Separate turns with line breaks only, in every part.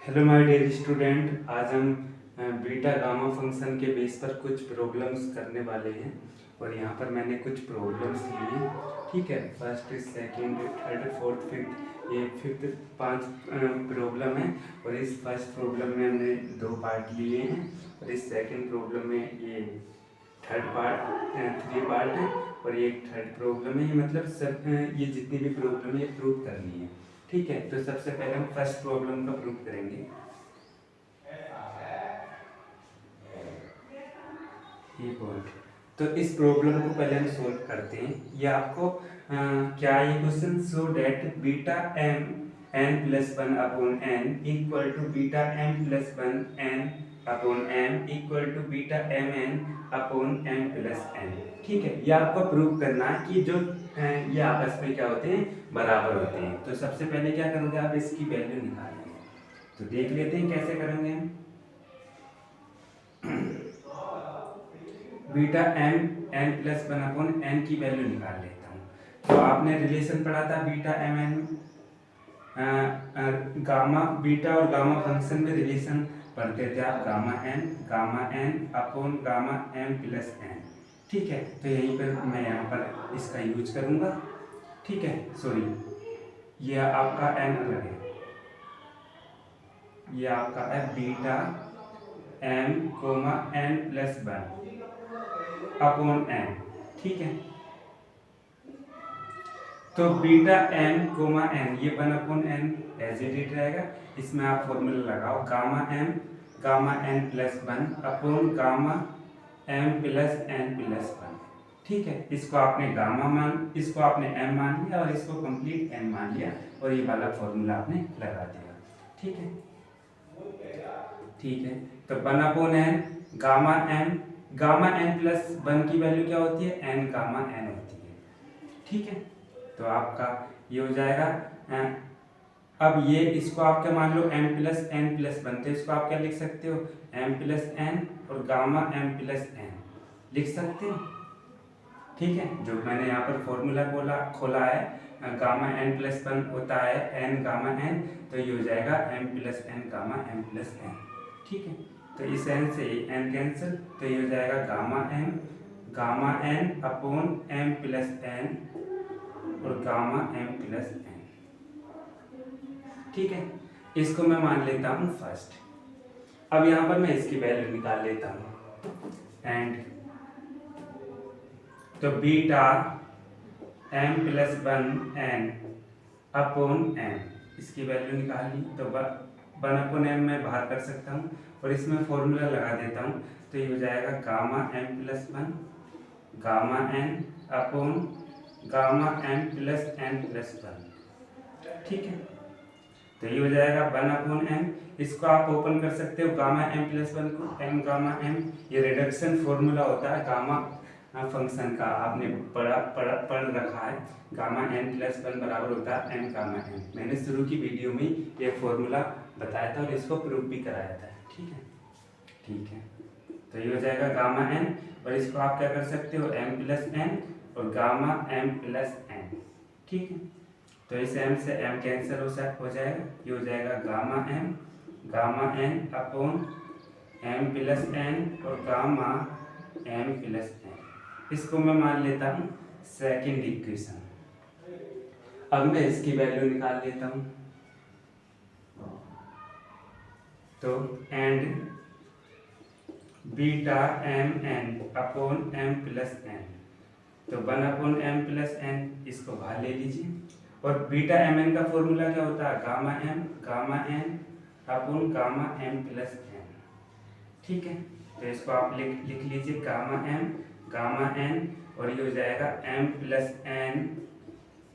Hello my dear student, आज हम beta gamma function के बेस पर कुछ प्रॉब्लम्स करने वाले हैं। और यहाँ पर मैंने कुछ प्रॉब्लम्स लिए, ठीक है। First, second, third, fourth, fifth, ये फिफ्थ 5 प्रॉब्लम है। और इस फर्स्ट प्रॉब्लम में हमने 2 पार्ट लिए हैं, और इस सेकंड प्रॉब्लम में ये थर्ड पार्ट 3 पार्ट है, और ये थर्ड प्रॉब्लम है। ये मतलब सब ये जितनी भी प्रॉब्लम है ये प्रूव करनी है, ठीक है। तो सबसे पहले हम फर्स्ट प्रॉब्लम का प्रूफ करेंगे। ये पॉइंट, तो इस प्रॉब्लम को पहले हम सोल्व करते हैं। ये आपको क्या ये question show that beta m n plus one upon n equal to beta m plus one n upon m equal to beta m n upon m plus n, ठीक है। ये आपको प्रूव करना है कि जो ये आपस में क्या होते हैं, बराबर होते हैं। तो सबसे पहले क्या करोगे, आप इसकी वैल्यू निकालेंगे। तो देख लेते हैं कैसे करेंगे हम। Beta m n plus one upon n की वैल्यू निकाल लेता हूँ। तो आपने रिलेशन पढ़ा था beta m n, gamma beta और गामा फंक्शन में रिलेशन पढ़ते थे आप, gamma n upon gamma m plus n, ठीक है। तो यहीं पर मैं यहाँ पर इसका यूज करूँगा, ठीक है। सॉरी, ये आपका एन अलग है, ये आपका है beta m comma n plus one upon n, ठीक है। तो बीटा एम कोमा एन, ये one upon n as it it रहेगा। इसमें आप फॉर्मूला लगाओ, gamma n plus one upon gamma m plus n plus one, ठीक है। इसको आपने इसको आपने एम मान लिया और इसको कंप्लीट एन मान लिया, और ये वाला फॉर्मूला आपने लगा दिया, ठीक है। ठीक है, तो one upon n gamma n plus one की वैल्यू क्या होती है, एन गामा एन होती है, ठीक है। तो आपका ये हो जाएगा। अब ये इसको आप क्या मान लो, m plus n plus one, तो इसको आप क्या लिख सकते हो, m प्लस एन और गामा m प्लस एन लिख सकते हो, ठीक है। जो मैंने यहाँ पर फॉर्मूला खोला है, गामा एन प्लस वन होता है एन गामा एन, तो ये हो जाएगा m plus n gamma m plus n, ठीक है। तो इस एन से एन कैंसिल, तो ये हो जाएगा gamma n upon m plus n और गामा m प्लस एन, ठीक है। इसको मैं मान लेता हूँ फर्स्ट। अब यहाँ पर मैं इसकी वैल्यू निकाल लेता हूँ, एंड तो beta m plus one n upon n, इसकी वैल्यू निकाल ली। तो वन अपॉन एम मैं बाहर कर सकता हूँ, और इसमें फॉर्मूला लगा देता हूँ। तो ये हो जाएगा gamma m plus one gamma n upon gamma m plus n plus one, ठीक है। तो ये हो जाएगा वन अपॉन एम, इसको आप ओपन कर सकते हो, गामा m प्लस वन को m गामा m, ये रिडक्शन फॉर्मूला होता है गामा फंक्शन का, आपने पढ़ रखा है। गामा n प्लस वन बराबर होता है m गामा m, मैंने शुरू की वीडियो में ये फॉर्मूला बताया था और इसको प्रूफ भी कराया था, ठीक है। ठीक है, तो ये हो जाएगा गामा n, और इसको आप क्या कर सकते हो, m प्लस n और गामा m प्लस n, ठीक है। तो इस m से m कैंसिल हो जाएगा, ये हो जाएगा gamma n upon m plus n और गामा m प्लस n। इसको मैं मान लेता हूँ सेकंड इक्वेशन। अब मैं इसकी वैल्यू निकाल लेता हूँ। तो and beta m n upon m plus n, तो one upon m plus n, इसको बाहर ले लीजिए। और बीटा एम एन का फॉर्मूला क्या होता है, gamma n upon gamma m plus n, ठीक है। तो इसको आप लिख लीजिए गामा एन, और ये हो जाएगा m plus n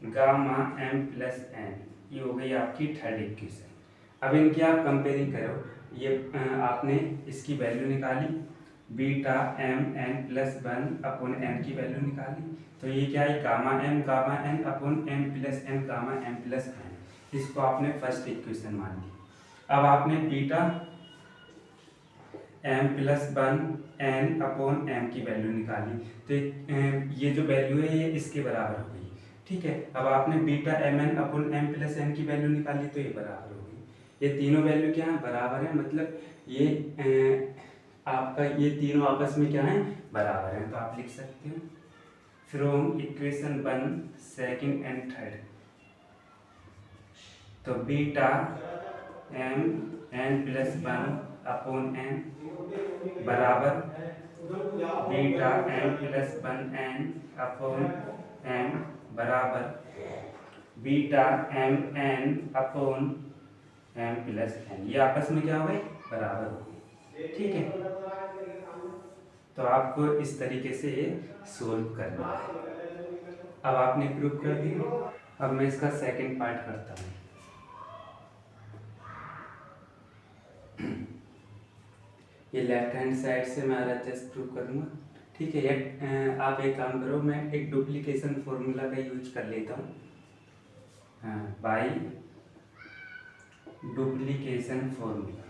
gamma m plus n, ये हो गई आपकी थर्ड इक्वेशन। अब इनकी आप कंपेयरिंग करो, ये आपने इसकी वैल्यू निकाली, beta m n plus one upon n की वैल्यू निकाली, तो ये क्या है, gamma n upon m plus n gamma m plus n, इसको आपने फर्स्ट इक्वेशन मान ली। अब आपने beta m plus one n upon m की वैल्यू निकाली, तो ये जो वैल्यू है ये इसके बराबर हो गई, ठीक है। अब आपने beta m n upon m plus n की वैल्यू निकाली, तो ये बराबर हो गई। ये तीनों वैल्यू क्या है, बराबर है, मतलब ये आपका ये तीनों आपस में क्या है, बराबर है। तो आप लिख सकते हो from equation 1 second and third, तो beta m n plus 1 upon n बराबर beta m plus 1 n upon n बराबर beta m n upon m plus n. ये आपस में क्या हो गए, बराबर हो गए। ठीक है, तो आपको इस तरीके से सोल्व करना है। अब आपने प्रूव कर दिया, अब मैं इसका सेकंड पार्ट करता हूँ। ये लेफ्ट हैंड साइड से मैं RHS प्रूव करूँगा। ठीक है, आप एक काम करो, मैं एक डुप्लीकेशन फॉर्मूला का यूज कर लेता हूँ। By duplication formula.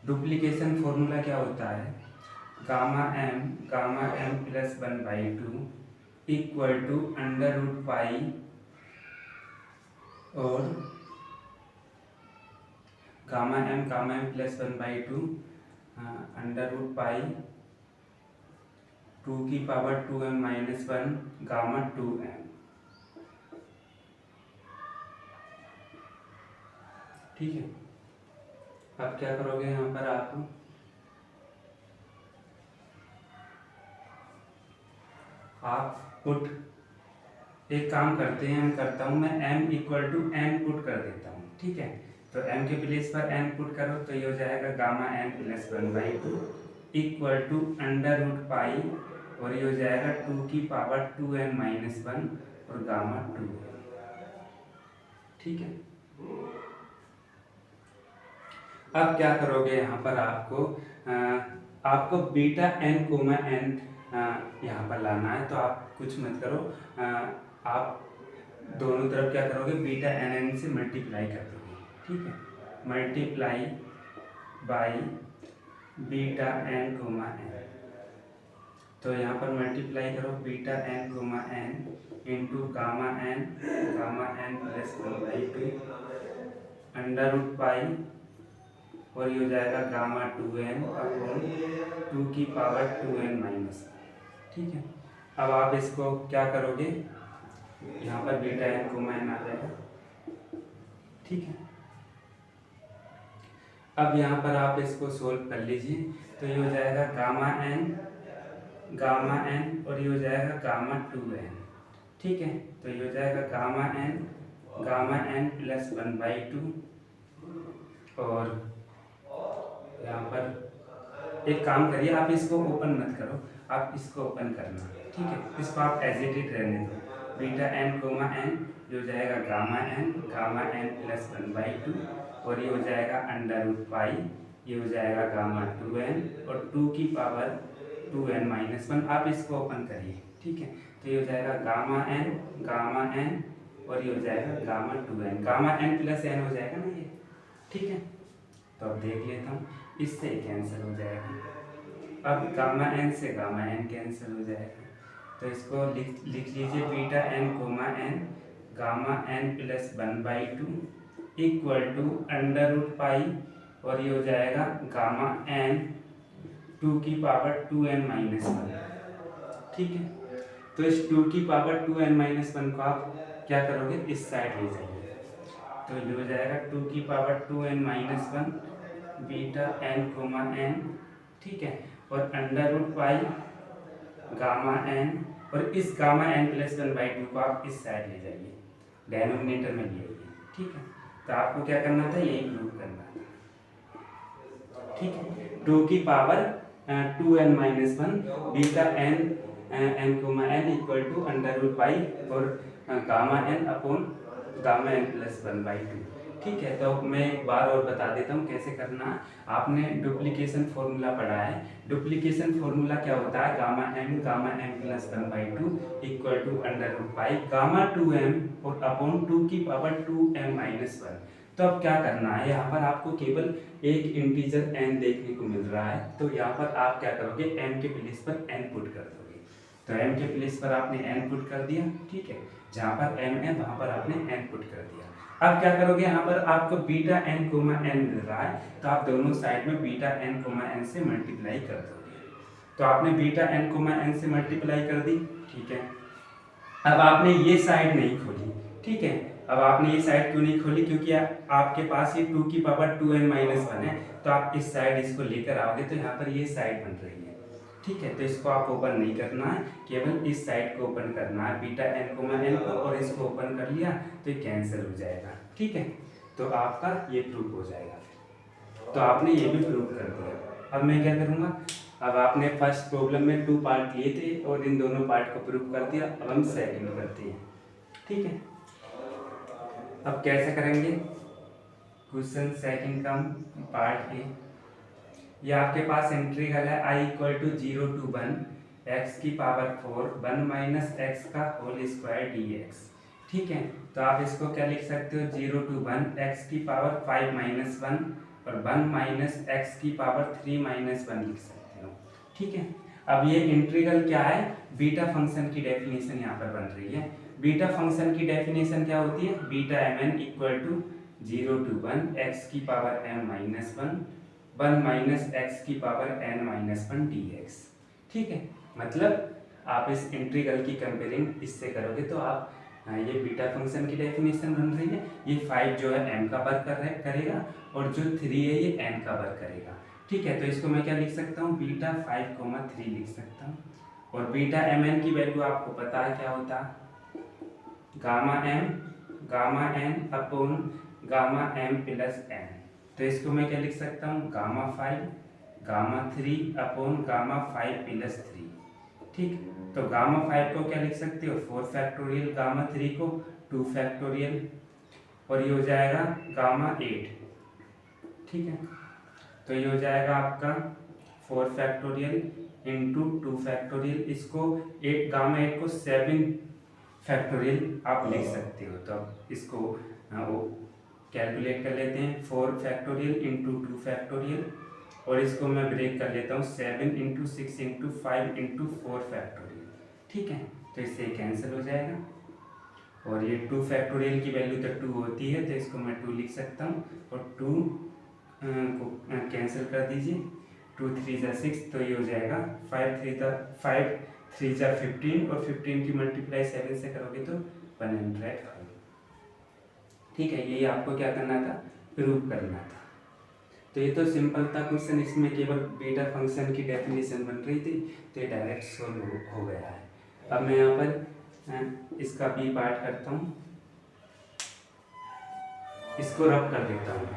Duplication formula क्या होता है, gamma m plus 1/2 equal to under root pi और gamma m plus 1/2 under root pi 2 की power 2m minus 1 gamma 2m। ठीक है, अब क्या करोगे यहाँ पर आप पुट, एक काम करते हैं, मैं करता हूँ, मैं m equal to n put कर देता हूँ। ठीक है, तो m के प्लेस पर n पुट करो तो ये हो जाएगा gamma m plus 1/2 equal to under root pi और ये हो जाएगा 2 की पावर 2m माइनस 1 और गामा 2। ठीक है, अब क्या करोगे यहाँ पर आपको बीटा एन कोमा एन यहाँ पर लाना है। तो आप कुछ मत करो, आप दोनों तरफ क्या करोगे, बीटा एन एन से मल्टीप्लाई कर दोगे। ठीक है, multiply by beta n comma n, तो यहाँ पर मल्टीप्लाई करो beta n comma n into gamma n plus 1/2 under root pi और ये हो जाएगा गामा 2n अपॉन 2 की पावर 2n माइनस। ठीक है, अब आप इसको क्या करोगे, यहाँ पर बीटा एन कोमा एन आ जाएगा। ठीक है, अब यहाँ पर आप इसको सोल्व कर लीजिए, तो ये हो जाएगा गामा एन और ये हो जाएगा गामा 2n। ठीक है, तो ये हो जाएगा गामा एन प्लस 1/2 और यहाँ पर एक काम करिए, आप इसको ओपन मत करो, आप इसको ओपन करना। ठीक है, इसको आप एज इट इज रहने दो, बीटा एन कोमा एन जो जाएगा गामा एन प्लस 1/2 और ये हो जाएगा अंडर रूट पाई, ये हो जाएगा गामा 2n और 2 की पावर 2n माइनस 1। आप इसको ओपन करिए। ठीक है, तो ये हो जाएगा गामा एन और ये हो जाएगा gamma 2n, gamma n plus n हो जाएगा ना ये। ठीक है, तो अब देख लेता हूँ, इससे कैंसिल हो जाएगा। अब गामा एन से गामा एन कैंसिल हो जाएगा, तो इसको लिख लीजिए beta n comma n gamma n plus 1/2 equal to under root pi और ये हो जाएगा गामा एन 2 की पावर 2n माइनस 1। ठीक है, तो इस 2 की पावर 2n माइनस 1 को आप क्या करोगे, इस साइड ले जाइए, तो ये हो जाएगा 2 की power 2n minus 1 beta n comma n. ठीक है, और under root pi gamma n और इस गामा एन प्लस 1/2 को आप इस साइड ले जाइए, डेनोमिनेटर में ले आइए। ठीक है, तो आपको क्या करना था, यही प्रूव करना था। ठीक है, 2 की power 2n minus 1 beta n comma n equal to under root pi और gamma n upon gamma n plus 1/2। ठीक है, तो मैं एक बार और बता देता हूँ कैसे करना है। आपने डुप्लीकेशन फॉर्मूला पढ़ा है, डुप्लीकेशन फॉर्मूला क्या होता है, gamma m plus 1/2 equal to under root pi gamma 2m और अपॉन 2 की पावर 2m माइनस 1। तो अब क्या करना है, यहाँ पर आपको केवल एक इंटीजर n देखने को मिल रहा है, तो यहाँ पर आप क्या करोगे, m के प्लेस पर n पुट कर दोगे। तो m के प्लेस पर आपने n पुट कर दिया, ठीक है, जहाँ पर m है वहाँ पर आपने n पुट कर दिया। अब क्या करोगे, यहाँ पर आपको बीटा n मिल रहा है, तो आप दोनों साइड में बीटा n से मल्टीप्लाई कर दोगे। तो आपने बीटा n से मल्टीप्लाई कर दी, ठीक है। अब आपने ये साइड नहीं खोली, ठीक है। अब आपने ये साइड क्यों नहीं खोली, क्योंकि आपके पास ये 2 की पावर 2n-1 है, तो आप इस साइड इसको लेकर आओगे तो यहाँ पर ये साइड बन रही है, ठीक है। तो इसको आप ओपन नहीं करना है, केवल इस साइड को ओपन करना है, बीटा n को, और इसको ओपन कर लिया तो ये कैंसिल हो जाएगा, ठीक है। तो आपका ये प्रूफ हो जाएगा। तो आपने ये भी प्रूफ कर दिया। अब मैं क्या करूँगा, अब आपने फर्स्ट प्रॉब्लम में 2 पार्ट लिए थे और इन दोनों पार्ट को प्रूफ कर दिया। अब हम सेकंड करते हैं, ठीक है। अब कैसे करेंगे, क्वेश्चन सेकंड का पार्ट ए, ये आपके पास इंटीग्रल है I = 0 to 1 x की पावर 4 1 माइनस एक्स का होल स्क्वायर dx, ठीक है। तो आप इसको क्या लिख सकते हो, 0 to 1 x की पावर 5 - 1 और 1 माइनस एक्स की पावर 3 - 1 लिख सकते हो, ठीक है। अब ये इंटीग्रल क्या है, बीटा फंक्शन की डेफिनेशन यहाँ पर बन रही है। बीटा फंक्शन की डेफिनेशन क्या होती है, बीटा mn = 0 to 1 x की पावर m-1 1 माइनस एक्स की पावर n-1 dx, ठीक है। मतलब आप इस इंटीग्रल की कंपेयरिंग इससे करोगे तो आप ये बीटा फंक्शन की डेफिनेशन बन रही है। ये 5 जो है m का वर्ग करेगा और जो 3 है ये n का वर्ग करेगा, ठीक है। तो इसको मैं क्या लिख सकता हूँ, बीटा 5, 3 लिख सकता हूँ। और बीटा mn की वैल्यू आपको पता है क्या होता है, gamma n upon gamma m plus n। तो इसको मैं क्या लिख सकता हूँ, gamma 5 gamma 3 upon gamma 5 plus 3, ठीक। तो गामा 5 को क्या लिख सकते हो, 4 फैक्टोरियल, गामा 3 को 2 फैक्टोरियल, और ये हो जाएगा गामा 8, ठीक है। तो ये हो जाएगा आपका 4 फैक्टोरियल इंटू 2 फैक्टोरियल, इसको 8 गामा 8 को 7 फैक्टोरियल आप लिख सकते हो। तो इसको वो कैलकुलेट कर लेते हैं, 4 फैक्टोरियल इंटू 2 फैक्टोरियल, और इसको मैं ब्रेक कर लेता हूँ 7 इंटू 6 इंटू 5 इंटू 4 फैक्टोरियल, ठीक है। तो इससे कैंसिल हो जाएगा। और ये 2 फैक्टोरियल की वैल्यू तो 2 होती है, तो इसको मैं 2 लिख सकता हूँ, और 2 को कैंसिल कर दीजिए, 2 3 × 6, तो ये हो जाएगा 5 3 × 15, और 15 की मल्टीप्लाई 7 से करोगे तो 105, ठीक है। यही आपको क्या करना था, प्रूव करना था। तो ये तो सिंपल था क्वेश्चन, इसमें केवल बीटा फंक्शन की डेफिनेशन बन रही थी, तो ये डायरेक्ट सोल्व हो गया है। अब मैं यहाँ पर इसका बी पार्ट करता हूँ, इसको रब कर देता हूँ।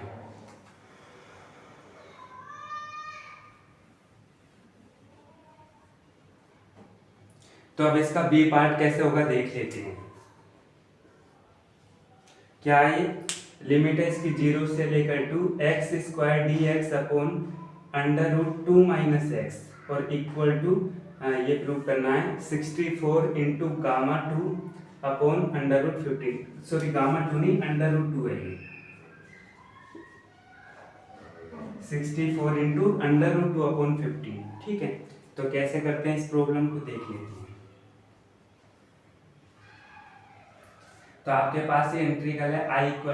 तो अब इसका बी पार्ट कैसे होगा देख लेते हैं। क्या है, लिमिट है इसकी 0 से लेकर 2 x² dx अपॉन √2 - x, और इक्वल टू ये प्रूव करना है 64 into gamma 2 upon √15, sorry gamma 2 नहीं, √2 है ये, 64 इंटू √2 अपॉन 15, ठीक है। तो कैसे करते हैं, इस प्रॉब्लम को देख लेते हैं। तो आपके पास ये इंटीग्रल है I =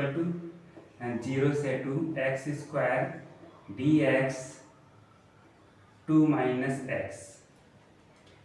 0 से 2 x² dx 2 - x।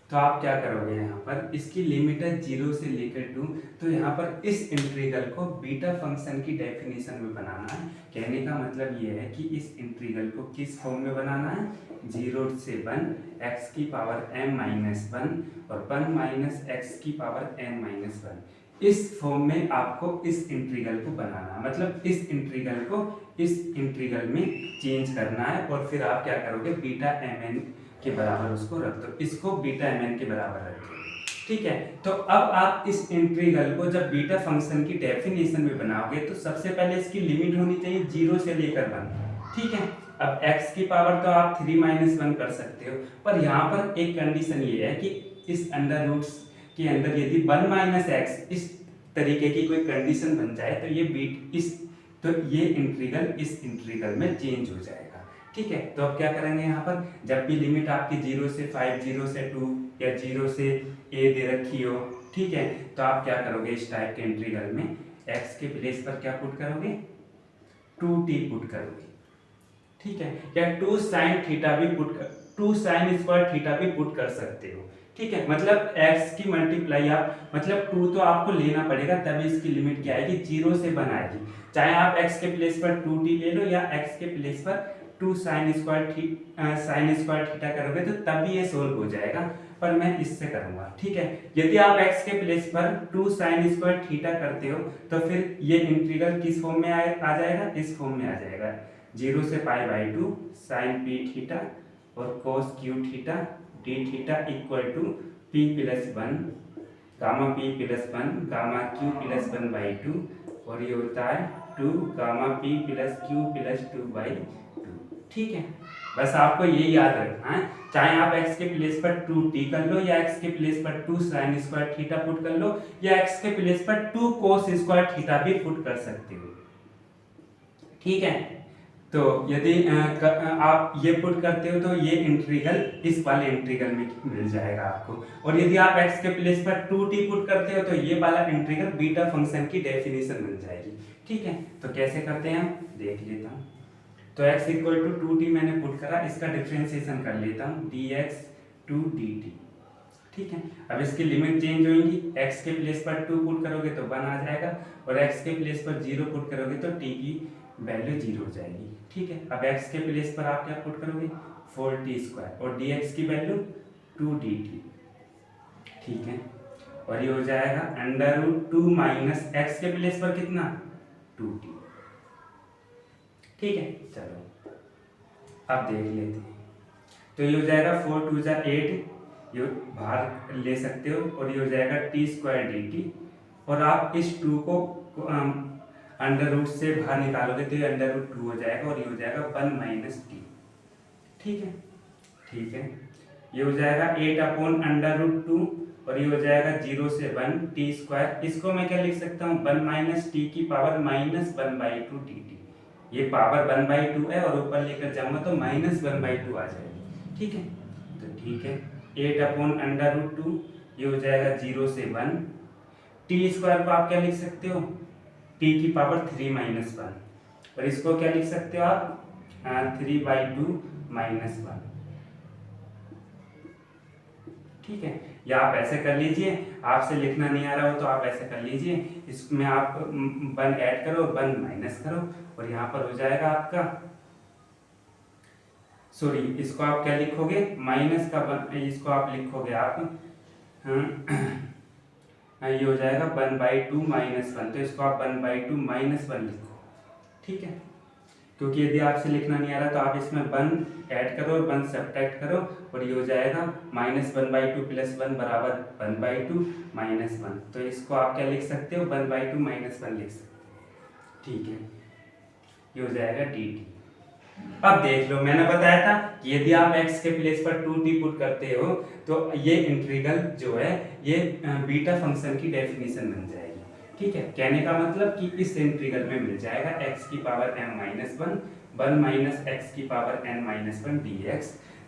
तो आप क्या करोगे, यहाँ पर इसकी लिमिट है 0 से लेकर 2, तो यहाँ पर इस इंटीग्रल को बीटा फंक्शन की डेफिनेशन में बनाना है। कहने का मतलब ये है कि इस इंटीग्रल को किस फॉर्म में बनाना है, 0 से 1 x की पावर m-1 और 1 माइनस एक्स की पावर n-1, इस फॉर्म में आपको इस इंटीग्रल को बनाना है। मतलब इस इंटीग्रल को इस इंटीग्रल में चेंज करना है, और फिर आप क्या करोगे, बीटा mn के बराबर उसको रख दो, इसको बीटा mn के बराबर रख दो, ठीक है। तो अब आप इस इंटीग्रल को जब बीटा फंक्शन की डेफिनेशन में बनाओगे तो सबसे पहले इसकी लिमिट होनी चाहिए 0 से लेकर 1, ठीक है। अब x की पावर तो आप 3 - 1 कर सकते हो, पर यहाँ पर एक कंडीशन ये है कि इस अंडर रूट्स के अंदर यदि 1 - x इस तरीके की कोई कंडीशन बन जाए तो ये इंटीग्रल इस इंटीग्रल में चेंज हो जाएगा, ठीक है। तो अब क्या करेंगे, यहाँ पर जब भी लिमिट आपकी 0 से 5, 0 से 2 या 0 से a दे रखी हो, ठीक है, तो आप क्या करोगे इस टाइप के इंटीग्रल में x के प्लेस पर क्या पुट करोगे, 2t पुट करोगे, ठीक है, या 2 sin थीटा भी पुट कर 2 sin स्क्वायर थीटा भी पुट कर सकते हो, ठीक है। मतलब x की मल्टीप्लाई आप मतलब 2 तो आपको लेना पड़ेगा, तभी इसकी लिमिट क्या आएगी, 0 से 1 आएगी। चाहे आप x के प्लेस पर 2t ले लो या x के प्लेस पर 2 sin स्क्वायर थीटा करोगे तो तभी ये सोल्व हो जाएगा, पर मैं इससे करूंगा, ठीक है। यदि आप x के प्लेस पर 2 sin स्क्वायर थीटा करते हो तो फिर ये इंटीग्रल किस फॉर्म में आ जाएगा, इस फॉर्म में आ जाएगा, 0 से π/2 sin p थीटा और cos q theta d theta equal to p plus 1 gamma p plus 1 gamma q plus 1/2 और ये होता है 2 gamma p plus q plus 2/2, ठीक है। बस आपको ये याद रखना है, चाहे आप x के प्लेस पर 2t कर लो या x के प्लेस पर 2 sin स्क्वायर थीटा पुट कर लो या x के प्लेस पर 2 cos स्क्वायर थीटा भी पुट कर सकते हो, ठीक है। तो यदि आप ये पुट करते हो तो ये इंटीग्रल इस वाले इंटीग्रल में मिल जाएगा आपको, और यदि आप x के प्लेस पर 2t पुट करते हो तो ये वाला इंटीग्रल बीटा फंक्शन की डेफिनेशन मिल जाएगी, ठीक है। तो कैसे करते हैं हम देख लेता हूँ। तो x इक्वल टू 2t मैंने पुट करा, इसका डिफरेंशिएशन कर लेता हूँ dx टू dt, ठीक है। अब इसकी लिमिट चेंज होगी, x के प्लेस पर 2 पुट करोगे तो 1 आ जाएगा और x के प्लेस पर 0 पुट करोगे तो t की वैल्यू 0 हो जाएगी, ठीक है। अब x के प्लेस पर आप क्या पुट करोगे 4t स्क्वायर और dx की वैल्यू 2dt, ठीक है, और ये हो जाएगा √2 माइनस x के प्लेस पर कितना 2t, ठीक है। चलो अब देख लेते हैं, तो ये हो जाएगा 4 2 जा 8, ये बाहर ले सकते हो और ये हो जाएगा t स्क्वायर dt, और आप इस 2 को अंडर रूट से बाहर निकालोगे तो ये √2 हो जाएगा और ये हो जाएगा 1 माइनस t, ठीक है, ठीक है। ये हो जाएगा 8/√2 और ये हो जाएगा 0 से 1 t स्क्वायर, इसको मैं क्या लिख सकता हूँ 1 माइनस t की पावर -1/2 dt, ये पावर 1/2 है और ऊपर लेकर जाऊंगा तो -1/2 आ जाएगी, ठीक है। तो ठीक है 8/√2, ये हो जाएगा 0 से 1, t स्क्वायर को आप क्या लिख सकते हो t की पावर 3 - 1, और इसको क्या लिख सकते हो आप 3/2 - 1, ठीक है। या आप ऐसे कर लीजिए, आपसे लिखना नहीं आ रहा हो तो आप ऐसे कर लीजिए, इसमें आप 1 ऐड करो 1 माइनस करो और यहाँ पर हो जाएगा आपका, सॉरी इसको आप क्या लिखोगे माइनस का 1, इसको आप लिखोगे आप ये हो जाएगा 1/2 - 1, तो इसको आप 1/2 - 1 लिखो, ठीक है। क्योंकि यदि आपसे लिखना नहीं आ रहा तो आप इसमें 1 ऐड करो और 1 सब्ट्रैक्ट करो और ये हो जाएगा -1/2 + 1 बराबर 1/2 - 1, तो इसको आप क्या लिख सकते हो 1/2 - 1 लिख सकते हो, ठीक है। ये हो जाएगा dt। अब देख लो मैंने बताया था कि यदि आप x के प्लेस पर 2t पुट करते हो तो ये इंटीग्रल जो है ये बीटा फंक्शन की डेफिनेशन बन जाएगी, ठीक है। कहने का मतलब कि इस इंटीग्रल में मिल जाएगा x की पावर m-1 1 माइनस x की पावर n-1 dx।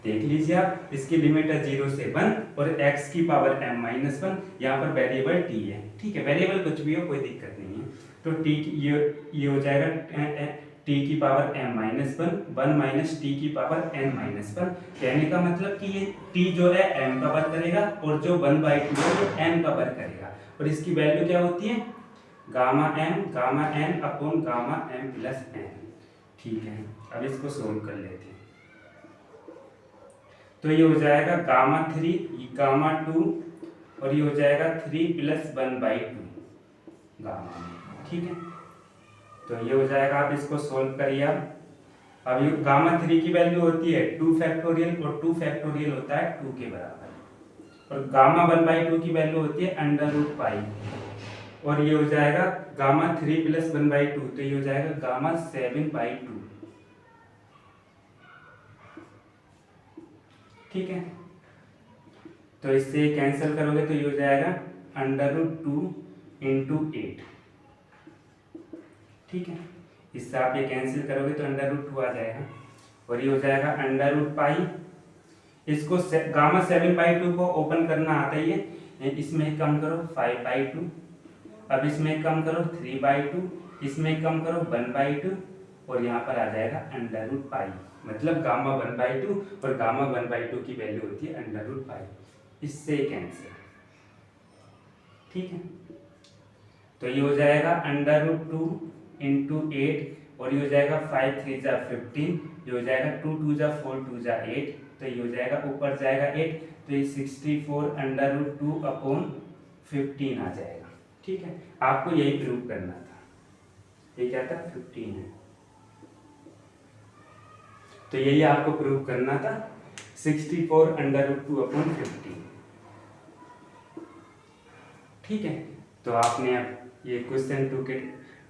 देख लीजिए आप, इसकी लिमिट है 0 से 1 और x की पावर m-1, यहाँ पर वेरिएबल t है, ठीक है। वेरिएबल कुछ भी हो कोई दिक्कत नहीं है, तो t ये हो जाएगा t की पावर m-1 1 माइनस t की पावर n-1। कहने का मतलब कि ये t जो है m का वर्ग करेगा और जो 1/2 है वो n का वर्ग करेगा, और इसकी वैल्यू क्या होती है gamma n upon gamma m plus n, ठीक है। अब इसको सोल्व कर लेते हैं, तो ये हो जाएगा गामा 3 गामा 2 और ये हो जाएगा 3 + 1/2 गामा, ठीक है। तो ये हो जाएगा, आप इसको सोल्व करिए। अब ये गामा 3 की वैल्यू होती है 2 फैक्टोरियल और 2 फैक्टोरियल होता है 2 के बराबर, और गामा 1/2 की वैल्यू होती है √π, और ये हो जाएगा गामा 3 + 1/2, तो ये हो जाएगा गामा 7/2, ठीक है। तो इससे कैंसिल करोगे तो ये हो जाएगा √2 × 8, ठीक है। इससे आप ये कैंसिल करोगे तो √2 आ जाएगा और ये हो जाएगा √π, इसको गामा 7/2 को ओपन करना आता ही है। इसमें कम करो 5/2, अब इसमें कम करो 3/2, इसमें कम करो 1/2 और यहाँ पर आ जाएगा √π। मतलब गामा 1/2 और गामा 1/2 की वैल्यू होती है √π। इससे कैंसिल, ठीक है। तो ये हो जाएगा √2 × 8 और ये हो जाएगा 5 3 जा 15, ये हो जाएगा 2 2 जा 4 2 जा 8, तो ये हो जाएगा ऊपर जाएगा 8, तो ये 64 √2/15 आ जाएगा, ठीक है। आपको यही प्रूव करना था। ये क्या था? 15 है, तो यही आपको प्रूव करना था, 64 √2/15, ठीक है। तो आपने अब ये क्वेश्चन 2 के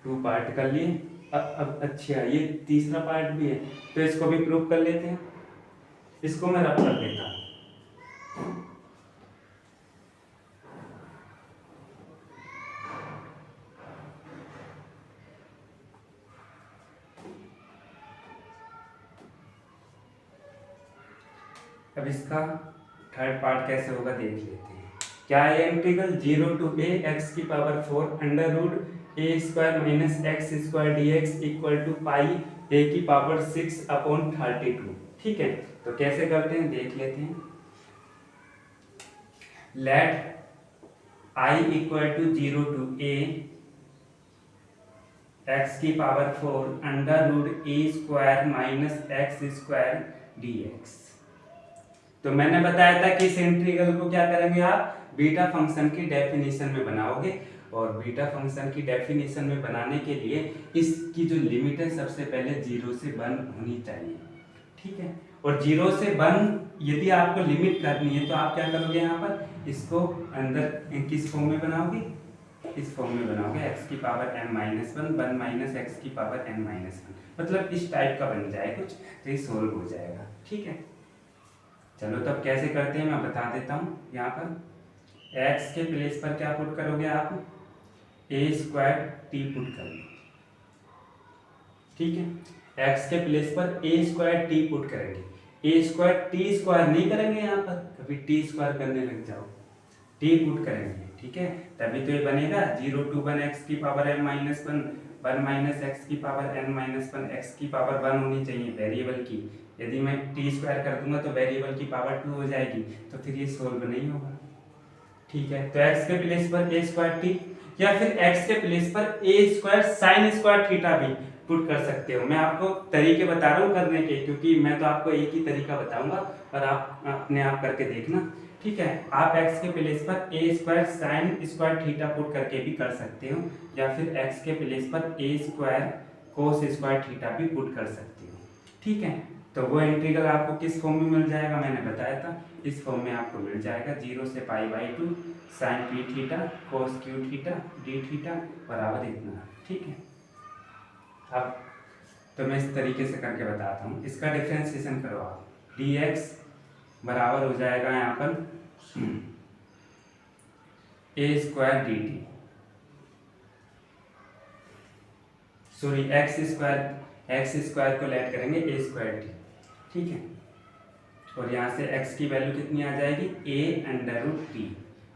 2 पार्ट कर लिए। अब अच्छा, ये तीसरा पार्ट भी है, तो इसको भी प्रूव कर लेते हैं। इसको मैं रब कर देता हूँ। अब इसका थर्ड पार्ट कैसे होगा देख लेते हैं। क्या है इंटीग्रल 0 to a x की power 4 √a² - x² dx equal to pi a की पावर 6/32, ठीक है। तो कैसे करते हैं देख लेते हैं। Let I equal to 0 to a x की पावर 4 √a² - x² dx। तो मैंने बताया था कि इस इंटीग्रल को क्या करेंगे आप बीटा फंक्शन की डेफिनेशन में बनाओगे, और बीटा फंक्शन की डेफिनेशन में बनाने के लिए इसकी जो लिमिट है सबसे पहले 0 से 1 होनी चाहिए, ठीक है। और 0 से 1 यदि आपको लिमिट करनी है तो आप क्या करोगे, यहाँ पर इसको अंदर किस फॉर्म में बनाओगे, इस फॉर्म में बनाओगे x की पावर n-1 1 - x की पावर n-1, मतलब इस टाइप का बन जाए कुछ, तो ये सोल्व हो जाएगा, ठीक है। चलो तब कैसे करते हैं मैं बता देता हूँ। यहाँ पर x के प्लेस पर क्या पुट करोगे आप, a² पुट करोगे, ठीक है। x के प्लेस पर a² पुट करेंगे, a² नहीं करेंगे, यहाँ पर कभी t² करने लग जाओ, t पुट करेंगे, ठीक है। तभी तो ये बनेगा 0 to 1 x की पावर m-1 1 - x की पावर n-1, x की पावर 1 होनी चाहिए वेरिएबल की। यदि मैं t² कर दूंगा तो वेरिएबल की पावर 2 हो जाएगी, तो फिर ये सोल्व नहीं होगा, ठीक है। तो x के प्लेस पर a² या फिर x के प्लेस पर a² sin² भी पुट कर सकते हो। मैं आपको तरीके बता रहा हूँ करने के, क्योंकि मैं तो आपको एक ही तरीका बताऊंगा और आप अपने आप करके देखना, ठीक है। आप x के प्लेस पर a² sin² पुट करके भी कर सकते हो, या फिर x के प्लेस पर a² cos² भी पुट कर सकते हो, ठीक है। तो वो इंटीग्रल आपको किस फॉर्म में मिल जाएगा मैंने बताया था, इस फॉर्म में आपको मिल जाएगा 0 से π/2 sin p θ cos q θ d θ बराबर इतना, ठीक है। अब तो मैं इस तरीके से करके बताता हूँ। इसका डिफरेंशिएशन करो आप, dx बराबर हो जाएगा यहाँ पर a² dt, सॉरी x² को लेट करेंगे a² t, ठीक है। और यहाँ से x की वैल्यू कितनी आ जाएगी a√t,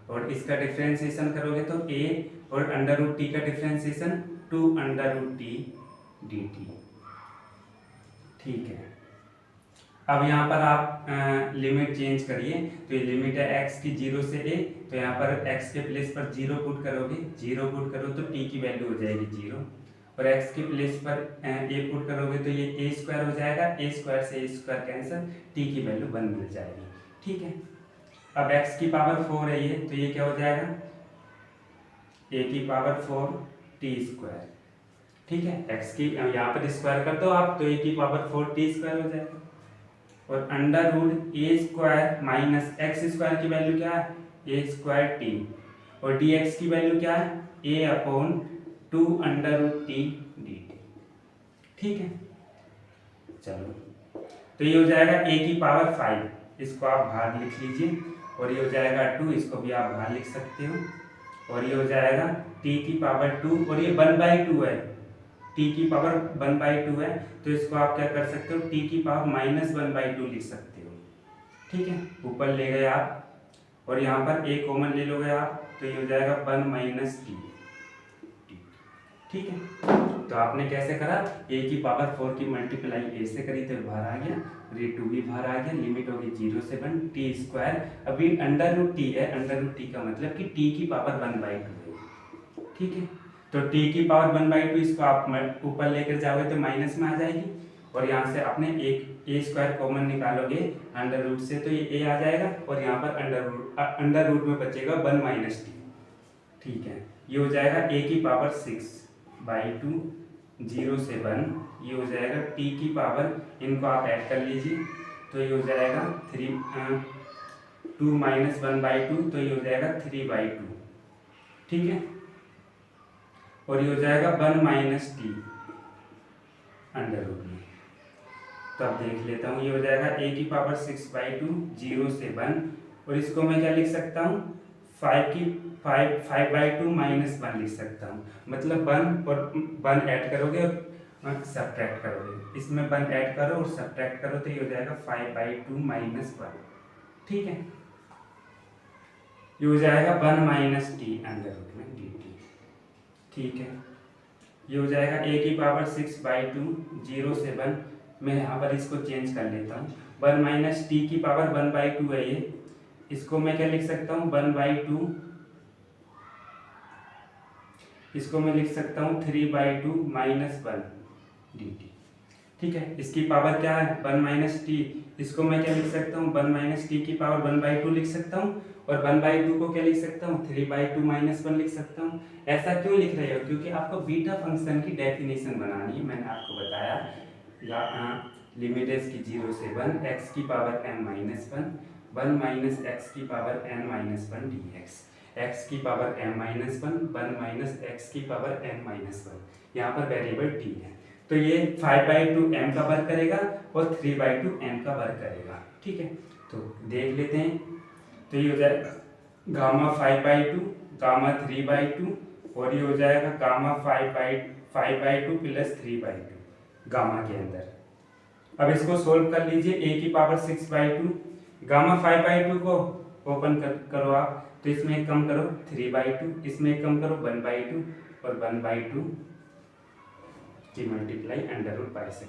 और इसका डिफरेंशिएशन करोगे तो a और √t का डिफरेंशिएशन 2√t dt, ठीक है। अब यहाँ पर आप लिमिट चेंज करिए, तो ये लिमिट है x की 0 से a, तो यहाँ पर x के प्लेस पर 0 पुट करोगे, 0 पुट करो तो t की वैल्यू हो जाएगी 0, और x के प्लेस पर a पुट करोगे तो ये a² हो जाएगा, a² से a² कैंसिल, t की वैल्यू 1 मिल जाएगी, ठीक है। अब x की पावर 4 है ये, तो ये क्या हो जाएगा a की पावर 4 t², ठीक है। x की यहाँ पर स्क्वायर कर दो आप, तो a की पावर 4 t² हो जाएगा, और √a² - x² की वैल्यू क्या है a²t, और dx की वैल्यू क्या है a/2√t dt, ठीक है। चलो तो ये हो जाएगा a की पावर 5, इसको आप बाहर लिख लीजिए, और ये हो जाएगा 2, इसको भी आप बाहर लिख सकते हो, और ये हो जाएगा t की पावर 2, और ये 1/2 है, t की पावर 1/2 है, तो इसको आप क्या कर सकते हो t की पावर -1/2 लिख सकते हो, ठीक है, ऊपर ले गए आप और यहाँ पर a कॉमन ले लोगे आप, तो ये हो जाएगा 1 माइनस टी। ठीक है, तो आपने कैसे करा, a की पावर 4 की मल्टीप्लाई a से करी तो बाहर आ गया, और ये 2 भी बाहर आ गया, लिमिट होगी 0 से 1 टी स्क्वायर। अभी अंडर रूट टी है, अंडर रूट टी का मतलब कि t की पावर 1/2 है। ठीक है, तो t की पावर 1/2 इसको आप ऊपर लेकर जाओगे तो माइनस में आ जाएगी, और यहाँ से आपने एक a स्क्वायर कॉमन निकालोगे अंडर रूट से तो ये a आ जाएगा, और यहाँ पर अंडर रूट में बचेगा 1 माइनस टी। ठीक है, ये हो जाएगा a की पावर 6/2 0 से 1, ये हो जाएगा t की पावर, इनको आप ऐड कर लीजिए तो ये हो जाएगा 2 माइनस 1/2, तो ये हो जाएगा 3/2। ठीक है, और ये हो जाएगा 1 माइनस टी अंडर रूट में। तो अब देख लेता हूँ, ये हो जाएगा a की पावर 6/2 0 से 1, और इसको मैं क्या लिख सकता हूँ, 5/2 माइनस 1 लिख सकता हूँ, मतलब 1 और 1 ऐड करोगे और सब्ट्रैक्ट करोगे, इसमें 1 ऐड करो और सब्ट्रैक्ट करो तो ये हो जाएगा 5/2 माइनस 1। ठीक है, ये हो जाएगा 1 माइनस टी अंडर रूट में dt। ठीक है, ये हो जाएगा a की पावर 6/2 0 से 1, मैं यहाँ पर इसको चेंज कर लेता हूँ, 1 माइनस टी की पावर 1/2 है ये, इसको मैं क्या लिख सकता हूँ 1/2, इसको मैं लिख सकता हूँ 3/2 माइनस 1 dt। ठीक है, इसकी पावर क्या है 1 माइनस टी, इसको मैं क्या लिख सकता हूँ 1 माइनस टी की पावर 1/2 लिख सकता हूँ, और 1/2 को क्या लिख सकता हूँ 3/2 माइनस 1 लिख सकता हूँ। ऐसा क्यों लिख रहे हो, क्योंकि आपको बीटा फंक्शन की डेफिनेशन बनानी है। मैंने आपको बताया लिमिट है इसकी 0 से 1 x की power m minus 1 minus x की power n minus 1 dx, x की power m minus 1 minus x की पावर n माइनस 1, यहाँ पर वेरिएबल t है, तो ये 5/2 m का वर्ग करेगा और 3/2 n का वर्ग करेगा। ठीक है, तो देख लेते हैं, तो ये हो जाएगा गामा 5/2 गामा 3/2, और ये हो जाएगा गामा 5/2 प्लस 3/2 गामा के अंदर। अब इसको सोल्व कर लीजिए, a की पावर 6/2, गामा 5/2 को ओपन करो आप, तो इसमें एक कम करो 3/2, इसमें एक कम करो 1/2, और 1/2 की मल्टीप्लाई अंडर रूट पाई से।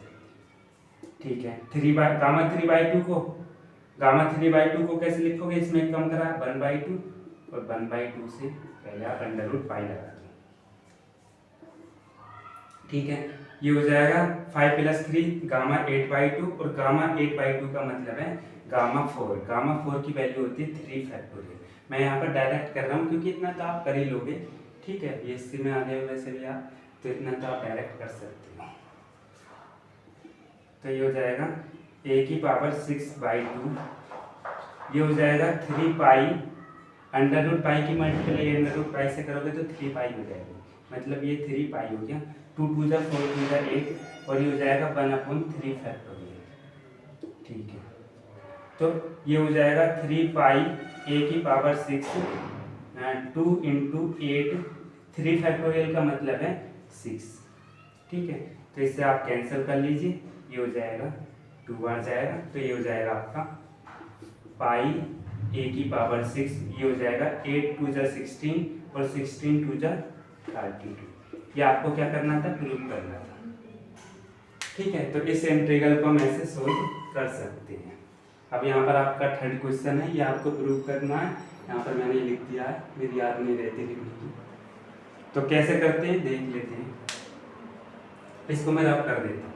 ठीक है, गामा 3/2 को कैसे लिखोगे, इसमें एक कम करा 1/2, और 1/2 से पहले आप अंडर रूट पाई लगा दो। ठीक है, ये हो जाएगा 5 + 3 गामा 8/2, और गामा 8/2 का मतलब है गामा 4, गामा 4 की वैल्यू होती है 3 फैक्टोरियल। मैं यहाँ पर डायरेक्ट कर रहा हूँ क्योंकि इतना तो आप कर ही लोगे। ठीक है, बीएससी में आ गए वैसे भी आप, तो इतना तो आप डायरेक्ट कर सकते हो। तो ये हो जाएगा a की पावर 6/2, ये हो जाएगा 3 पाई, अंडर रूट पाई की मल्टीप्लाई अंडर रूट पाई से करोगे तो 3 पाई हो जाएगी, मतलब ये 3 पाई हो गया, 2 2 जा 4 2 जा 8, और ये हो जाएगा 1/3 फैक्टोरियल। ठीक है, तो ये हो जाएगा 3 पाई a की पावर 6 2 × 8, 3 फैक्टोरियल का मतलब है 6। ठीक है, तो इससे आप कैंसिल कर लीजिए, ये हो जाएगा 2 बार जाएगा, तो ये हो जाएगा आपका पाई a की पावर 6, ये हो जाएगा 8 2 जा 16, और 16 2 जा 32। ये आपको क्या करना था, प्रूव करना था। ठीक है, तो इस इंटीग्रल को हम ऐसे सोल्व कर सकते हैं। अब यहाँ पर आपका थर्ड क्वेश्चन है, ये आपको प्रूव करना है, यहाँ पर मैंने लिख दिया है, मेरी याद नहीं रहती लिखने की। तो कैसे करते हैं देख लेते हैं, इसको मैं रब कर देता हूँ।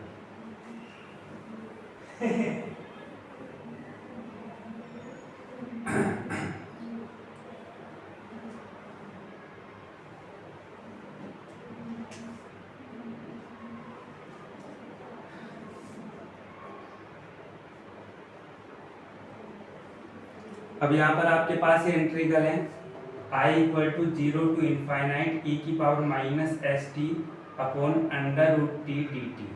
अब यहाँ पर आपके पास ये इंटीग्रल है I = 0 to infinite e की power -st upon under root t dt।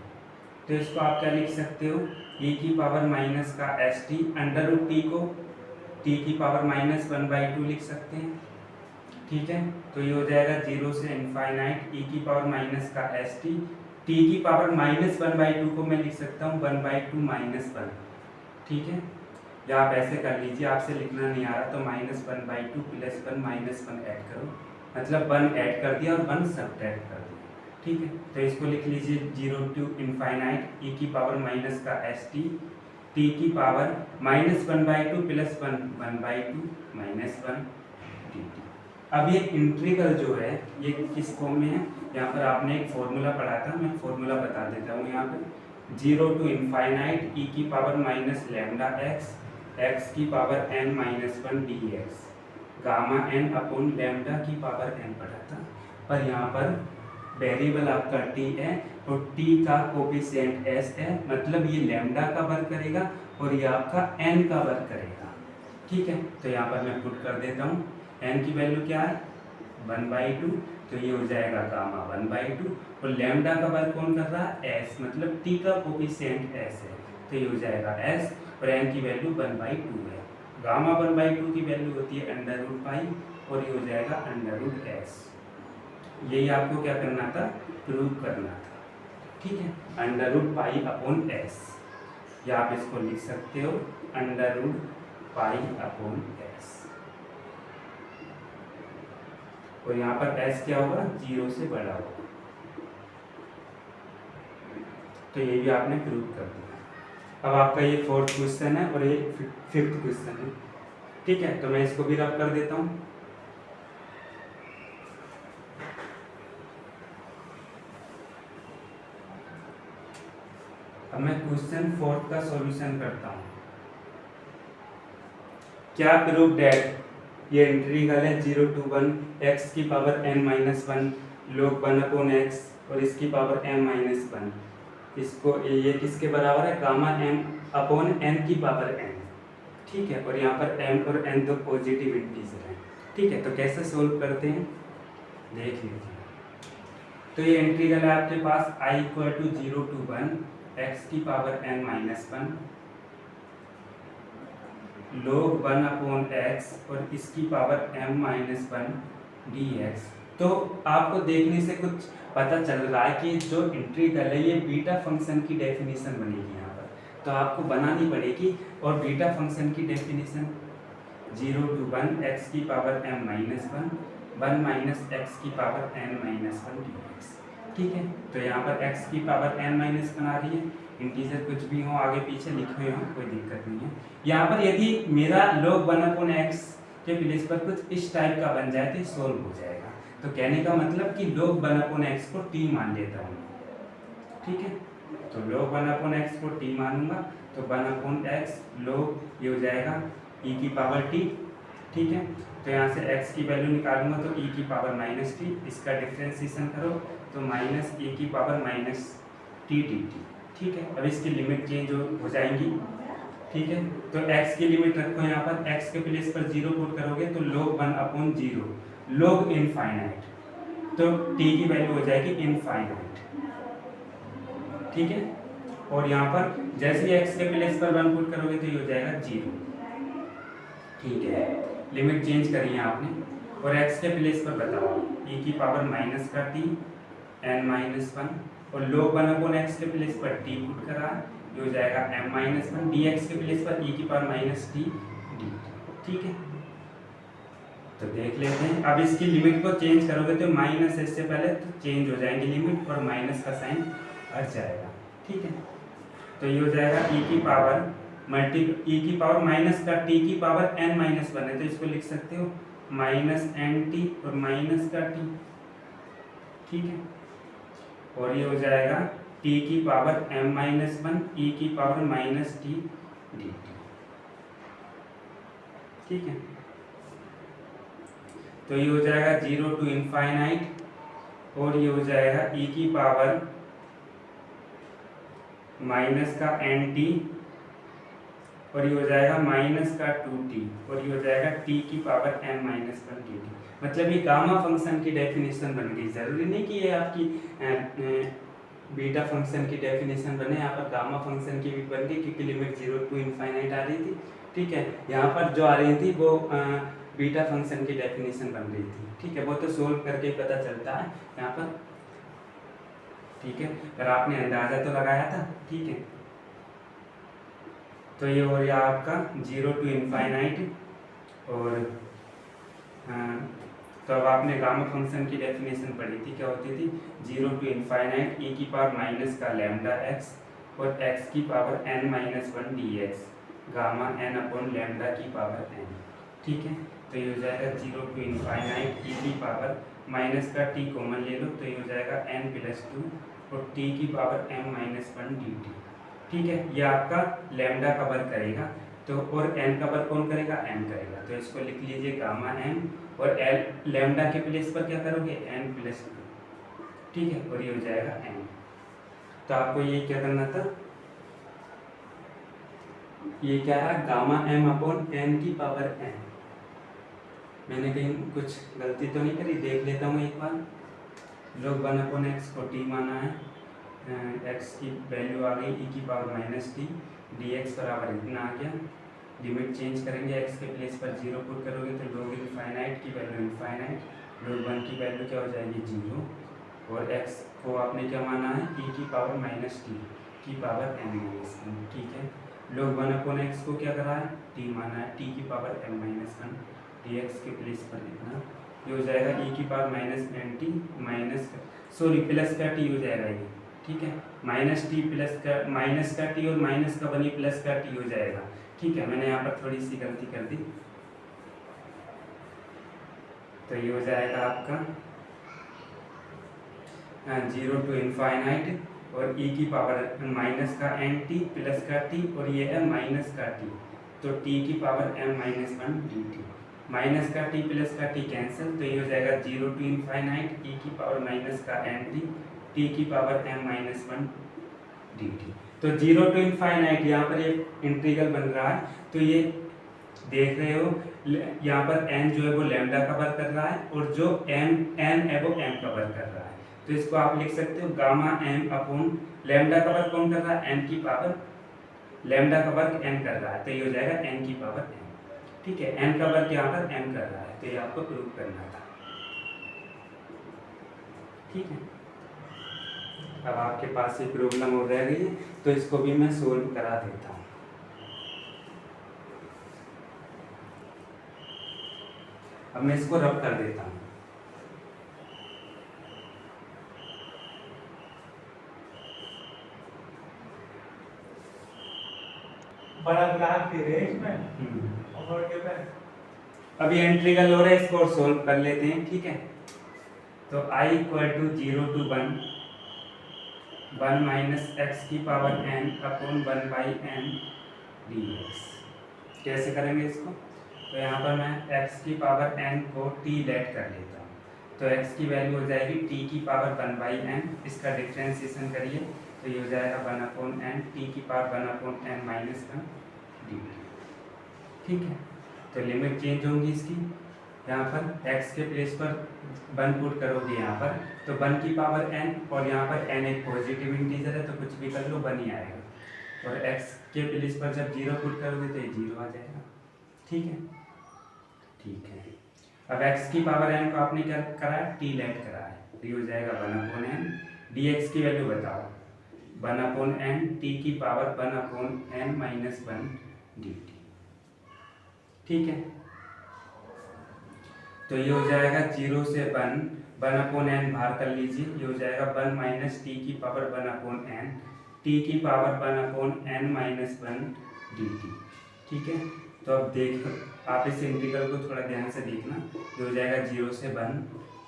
तो इसको आप क्या लिख सकते हो, e की पावर माइनस का st, अंडर रूट टी को t की पावर -1/2 लिख सकते हैं। ठीक है, तो ये हो जाएगा 0 से इनफाइनाइट e की पावर माइनस का st, t की पावर -1/2 को मैं लिख सकता हूँ 1/2 - 1। ठीक है, या आप ऐसे कर लीजिए, आपसे लिखना नहीं आ रहा तो -1/2 + 1 -1 ऐड करो, मतलब 1 ऐड कर दिया और 1 सब्ट्रैक्ट कर दिया, ठीक है। तो इसको लिख लीजिए 0 to इनफाइनाइट e की पावर माइनस का st t की पावर -1/2 + 1 1/2 -1 dt। अब ये इंटीग्रल जो है ये किस फॉर्म में है, यहाँ पर आपने एक फॉर्मूला पढ़ा था, मैं फॉर्मूला बता देता हूँ यहाँ पे 0 to इनफाइनाइट e की पावर माइनस लैम्डा x की power n-1 dx gamma n upon lambda की पावर n पढ़ा था, पर यहाँ पर वेरिएबल आपका t है और t का कोफिशिएंट s है, मतलब ये लैम्डा का वर्क करेगा और ये आपका n का वर्क करेगा, ठीक है। तो यहाँ पर मैं पुट कर देता हूँ, n की वैल्यू क्या है 1/2, तो ये हो जाएगा गामा 1/2 और लैम्डा का वर्क कौन कर रहा है s, मतलब t का कोफिशिएंट s है, तो ये हो जाएगा s और n की वैल्यू 1/2 है। गामा 1/2 की वैल्यू होती है √π और ये हो जाएगा √s। यही आपको क्या करना था, प्रूव करना था, ठीक है, √π/s, या आप इसको लिख सकते हो √π/s और यहाँ पर s क्या होगा 0 से बड़ा होगा, तो ये भी आपने प्रूव कर दिया। अब आपका ये 4th क्वेश्चन है और ये 5th क्वेश्चन है, ठीक है। तो मैं इसको भी रब कर देता हूँ। अब मैं क्वेश्चन 4th का सॉल्यूशन करता हूँ। क्या प्रूव दैट ये इंटीग्रल है 0 to 1 x की पावर n-1 log 1/x और इसकी पावर m-1, इसको ये किसके बराबर है, गामा m अपॉन n की पावर n, ठीक है। और यहाँ पर m और n तो पॉजिटिव इंटीजर हैं, ठीक है। तो कैसे सोल्व करते हैं देख लीजिए। तो ये इंटीग्रल है आपके पास I = 0 to 1 x की पावर n-1 log 1/x और इसकी पावर m-1 dx। तो आपको देखने से कुछ पता चल रहा है कि जो इंटीग्रल है ये बीटा फंक्शन की डेफिनेशन बनेगी यहाँ पर, तो आपको बनानी पड़ेगी। और बीटा फंक्शन की डेफिनेशन 0 to 1 x की पावर m-1 1 - x की पावर n-1 dx, ठीक है। तो यहाँ पर x की पावर n-1 आ रही है, इंटीजर कुछ भी हो आगे पीछे लिखे हुए हो कोई दिक्कत नहीं है। यहाँ पर यदि मेरा log 1/x के प्लेस पर कुछ इस टाइप का बन जाए तो सोल्व हो जाएगा। तो कहने का मतलब कि log 1/x को t मान लेता हूँ, ठीक है। तो log 1/x को t मानूंगा तो 1/x log ये हो जाएगा e की पावर t, ठीक है। तो यहाँ से x की वैल्यू निकालूंगा तो e की पावर -t, इसका डिफरेंशिएशन करो तो -e की पावर -t dt, ठीक है। अब इसकी लिमिट चेंज हो जाएंगी, ठीक है। तो x की लिमिट रखो यहाँ पर, x के प्लेस पर 0 पुट करोगे तो log 1/0 log इनफाइनाइट, तो t की वैल्यू हो जाएगी इनफाइनाइट, ठीक है। और यहाँ पर जैसे ही x के प्लेस पर 1 पुट करोगे तो ये हो जाएगा 0, ठीक है। लिमिट चेंज करी है आपने और x के प्लेस पर बताओ e की पावर -t n-1 और log 1/x के प्लेस पर t पुट करा, ये हो जाएगा m-1 dx के प्लेस पर e की पावर -t dt, ठीक है। तो देख लेते हैं। अब इसकी लिमिट को चेंज करोगे तो माइनस s से पहले तो चेंज हो जाएंगी लिमिट और माइनस का साइन हट जाएगा, ठीक है। तो ये हो जाएगा e की पावर माइनस का t की पावर n-1 है, तो इसको लिख सकते हो -nt और माइनस का t, ठीक है। और ये हो जाएगा t की पावर m-1 e की पावर -t dt, ठीक है। तो ये हो जाएगा 0 to इनफाइनाइट और ये हो जाएगा e की पावर माइनस का nt और ये हो जाएगा -2t और ये हो जाएगा t की पावर m-1 dt। मतलब ये गामा फंक्शन की डेफिनेशन बन गई। जरूरी नहीं कि ये आपकी बीटा फंक्शन की डेफिनेशन बने, यहाँ पर गामा फंक्शन की भी बन गई क्योंकि लिमिट 0 to इनफाइनाइट आ रही थी, ठीक है। यहाँ पर जो आ रही थी वो बीटा फंक्शन की डेफिनेशन बन रही थी, ठीक है। वो तो सोल्व करके पता चलता है यहाँ पर, ठीक है। पर आपने अंदाजा तो लगाया था, ठीक है। तो ये हो गया आपका 0 to इनफाइनाइट। और तो अब आपने गामा फंक्शन की डेफिनेशन पढ़ी थी, क्या होती थी? 0 to इनफाइनाइट e की पावर माइनस का लैम्डा x और x की power n-1 dx gamma n upon lambda की पावर n। ठीक है, तो ये हो जाएगा 0 to इनफाइनाइट e की पावर माइनस का t कॉमन ले लो, तो ये हो जाएगा n+2 और t की पावर m-1 dt। ठीक है, ये आपका लैम्डा कवर करेगा, तो और n कवर कौन करेगा? m करेगा। तो इसको लिख लीजिए गामा m, और l लैम्डा के प्लेस पर क्या करोगे? n+2। ठीक है, और ये हो जाएगा m। तो आपको ये क्या करना था? ये क्या है? गामा m अपॉन n की पावर n। मैंने कहीं कुछ गलती तो नहीं करी? देख लेता हूँ एक बार। लोग 1/x को t माना है, x की वैल्यू आ गई e की पावर -t, dx बराबर इतना आ गया। लिमिट चेंज करेंगे, x के प्लेस पर 0 पुट करोगे तो लोग इनफाइनाइट की वैल्यू इनफाइनाइट, लोग 1 की वैल्यू क्या हो जाएगी? 0। और x को आपने क्या माना है? e की पावर -t की पावर n-1। ठीक है, लोग 1/x को क्या करा है? t माना है, t की पावर m-1 dx के प्लेस पर लिखना। ये हो जाएगा e की पावर -nt प्लस का t हो जाएगा ये। ठीक है, -t प्लस का t और माइनस का बनी प्लस का t हो जाएगा। ठीक है, मैंने यहाँ पर थोड़ी सी गलती कर दी। तो ये हो जाएगा आपका 0 to इनफाइनाइट और e की पावर माइनस का nt प्लस का t, और ये है माइनस का t, तो t की पावर m-1 dt। माइनस का t प्लस का t कैंसिल, तो ये हो जाएगा 0 to इनफाइनाइट e की पावर माइनस का nt t की पावर m-1 dt। तो 0 to इनफाइनाइट यहाँ पर एक इंटीग्रल बन रहा है, तो ये देख रहे हो यहाँ पर n जो है वो लैम्डा कवर कर रहा है, और जो n है वो m कवर कर रहा है। तो इसको आप लिख सकते हो gamma m upon lambda cover कौन कर रहा है? n की पावर, लैम्डा का वर्ग n कर रहा है, तो ये हो जाएगा n की पावर n। ठीक है, n का वर्ग यहाँ पर m कर रहा है, तो ये आपको प्रूव करना था। ठीक है, अब आपके पास ये प्रॉब्लम हो रह गई है, तो इसको भी मैं सोल्व करा देता हूँ। अब मैं इसको रब कर देता हूँ।
बड़ा ग्राफ दे रहे हैं इसमें और
अभी इंटीग्रल हो रहा है, इसको सोल्व कर लेते हैं। ठीक है, तो I = 0 to 1 माइनस x की power n upon 1/n dx। कैसे करेंगे इसको? तो यहाँ पर मैं x की पावर n को t लेट कर लेता हूँ, तो x की वैल्यू हो जाएगी t की पावर 1/n। इसका डिफ्रेंशिएशन करिए, तो ये हो जाएगा 1/n t की पावर 1/n-1 dt। ठीक है, तो लिमिट चेंज होंगी इसकी। यहाँ पर x के प्लेस पर 1 पुट करोगे यहाँ पर, तो 1 की पावर n, और यहाँ पर n एक पॉजिटिव इंटीजर है, तो कुछ भी कर लो 1 ही आएगा। और x के प्लेस पर जब 0 पुट करोगे तो ये 0 आ जाएगा। ठीक है, ठीक है। अब x की पावर n को आपने क्या करा है? t लेट करा है, तो ये हो जाएगा 1/n dx की वैल्यू बताओ। 1/n t की पावर 1/n-1 dt। ठीक है, तो ये हो जाएगा 0 से 1/n बाहर कर लीजिए, ये हो जाएगा 1 माइनस t की पावर 1/n t की पावर 1/n-1 dt। ठीक है, तो अब देखो आप इस इंटीग्रल को थोड़ा ध्यान से देखना। ये हो जाएगा 0 से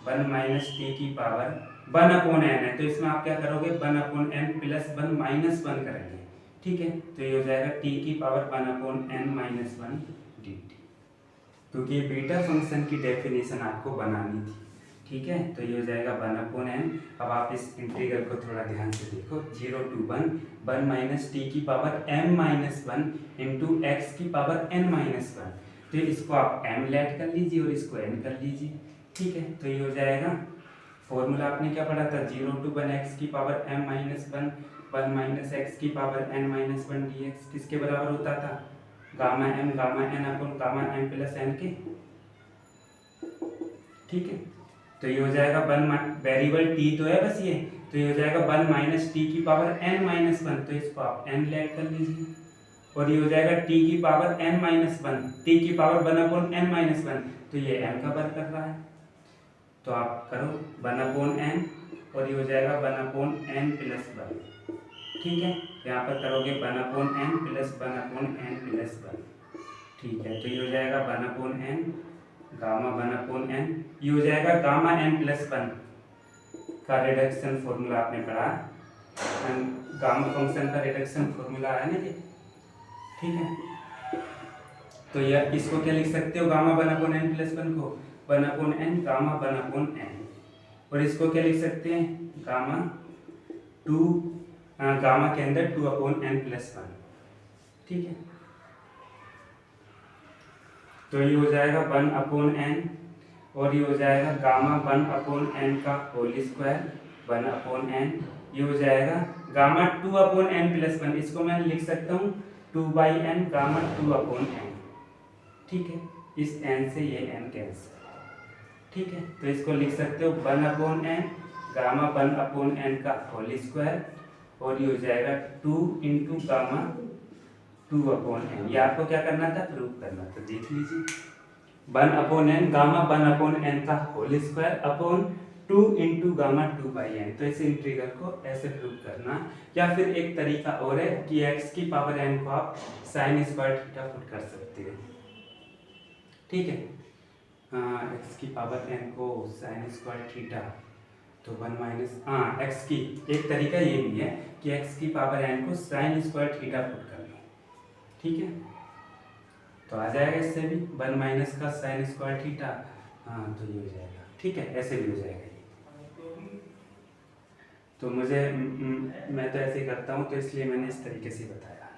1 माइनस t की पावर 1/n है, तो इसमें आप क्या करोगे? 1/n प्लस 1 माइनस 1 करेंगे। ठीक है, तो ये हो जाएगा t की पावर 1/n-1 dt, क्योंकि ये बीटा फंक्शन की डेफिनेशन आपको बनानी थी। ठीक है, तो ये हो जाएगा 1/n। अब आप इस इंटीग्रल को थोड़ा ध्यान से देखो। 0 to 1 माइनस t की पावर m-1 इंटू एक्स की पावर n-1, तो इसको आप m लेट कर लीजिए और इसको n कर लीजिए। ठीक है, तो ये हो जाएगा, फॉर्मूला आपने क्या पढ़ा था? 0 to 1 x की पावर m-1 1 माइनस एक्स की पावर n-1 dx किसके बराबर होता था? Gamma m gamma n upon gamma m plus n के। ठीक है, तो ये हो जाएगा 1 वेरिएबल t तो है बस ये, तो ये हो जाएगा 1 माइनस t की पावर n-1, तो इसको आप n लेट कर लीजिए। और ये हो जाएगा टी की पावर n-1, टी की पावर 1/n-1, तो ये m का वर्ग कर रहा है, तो आप करो 1/n और ये हो जाएगा 1/n+1। ठीक है, यहाँ पर करोगे 1/n+1/n+1। ठीक है, तो ये हो जाएगा 1/n गामा 1/n, ये हो जाएगा गामा n+1 का रिडक्शन फॉर्मूला आपने पढ़ा, गामा फंक्शन का रिडक्शन फॉर्मूला है ना ये। ठीक है, तो यह इसको क्या लिख सकते हो, गामा 1/n+1 को 1/n गामा 1/n, और इसको क्या लिख सकते हैं, गामा के अंदर 2/n+1। ठीक है, तो ये हो जाएगा 1/n और ये हो जाएगा गामा 1/n का होल स्क्वायर 1/n, ये हो जाएगा गामा 2/n+1, इसको मैं लिख सकता हूँ 2/n गामा 2/n। ठीक है, इस n से ये n कैंसिल। ठीक है, तो इसको लिख सकते हो 1/n गामा 1/n का होल स्क्वायर और ये हो जाएगा 2 × गामा 2/n। ये आपको क्या करना था, प्रूव करना था, देख लीजिए 1/n गामा 1/n का whole square upon 2 × gamma 2/n। तो इस इंटीग्रल को ऐसे प्रूव करना, या फिर एक तरीका और है कि x की पावर n को आप sin स्क्वायर थीटा पुट कर सकते हो। ठीक है, x की पावर n को sin स्क्वायर थीटा, तो 1 - x की एक तरीका ये भी है कि x की पावर n को sin स्क्वायर थीटा पुट कर लो। ठीक है, तो आ जाएगा इससे भी 1 - का sin स्क्वायर थीटा, तो ये हो जाएगा। ठीक है, ऐसे भी हो जाएगा ये। तो मैं तो ऐसे ही करता हूँ, तो इसलिए मैंने इस तरीके से बताया।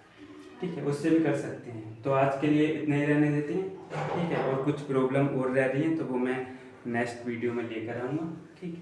ठीक है, उससे भी कर सकते हैं। तो आज के लिए इतना ही रहने देते हैं। ठीक है, और कुछ प्रॉब्लम और रह रही है तो वो मैं नेक्स्ट वीडियो में लेकर आऊँगा। ठीक है।